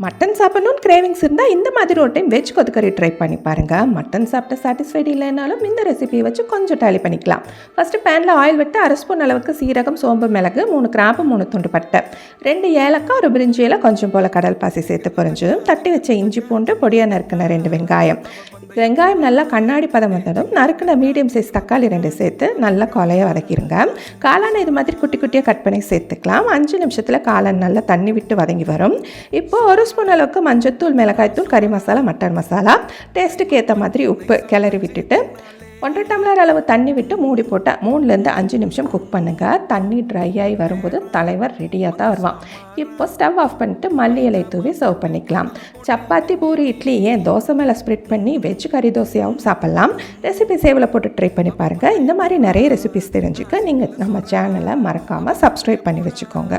Mutton சாப்பிடணும்னு cravings இருந்தால் இந்த மாதிரி ஒரு டைம் வெஜ் கொத்துக்கறி ட்ரை பண்ணி பாருங்கள். மட்டன் சாப்பிட்ட சாட்டிஸ்ஃபைடு இல்லைனாலும் இந்த ரெசிபியை வச்சு கொஞ்சம் டேலி பண்ணிக்கலாம். ஃபஸ்ட்டு பேனில் ஆயில் விட்டு 1/2 ஸ்பூன் அளவுக்கு சீரகம், சோம்பு, மிளகு, 3 கிராம்பு, 3 துண்டு பட்டை, 2 ஏலக்காய், ஒரு பிரிஞ்சி இலை, கொஞ்சம் போல் கடல் பாசி சேர்த்து பொரிஞ்சதும் தட்டி வச்ச இஞ்சி பூண்டு, பொடியாக நறுக்கின 2 வெங்காயம். வெங்காயம் நல்லா கண்ணாடி பதம் வந்ததும் நறுக்கின மீடியம் சைஸ் தக்காளி 2 சேர்த்து நல்லா கொலையை வதக்கிடுங்க. காளானை இது மாதிரி குட்டி குட்டியாக கட் பண்ணி சேர்த்துக்கலாம். 5 நிமிஷத்தில் காளான் நல்லா தண்ணி விட்டு வதங்கி வரும். இப்போது 1 ஸ்பூன் அளவுக்கு மஞ்சத்தூள், மிளகாய்த்தூள், கறி மசாலா, மட்டன் மசாலா, டேஸ்ட்டுக்கு ஏற்ற மாதிரி உப்பு கிளறி விட்டுட்டு 1 டம்ளர் அளவு தண்ணி விட்டு மூடி போட்டு 3லேருந்து 5 நிமிஷம் குக் பண்ணுங்கள். தண்ணி ட்ரை ஆகி வரும்போது தலைவர் ரெடியாக தான் வருவான். இப்போ ஸ்டவ் ஆஃப் பண்ணிட்டு மல்லி இலை தூவி சர்வ் பண்ணிக்கலாம். சப்பாத்தி, பூரி, இட்லி, ஏன் தோசை மேலே ஸ்ப்ரெட் பண்ணி வெஜ் கறி தோசையாகவும் சாப்பிட்லாம். ரெசிபி சேவில் போட்டு ட்ரை பண்ணி பாருங்கள். இந்த மாதிரி நிறைய ரெசிபிஸ் தெரிஞ்சுக்க நீங்கள் நம்ம சேனலை மறக்காமல் சப்ஸ்கிரைப் பண்ணி வச்சுக்கோங்க.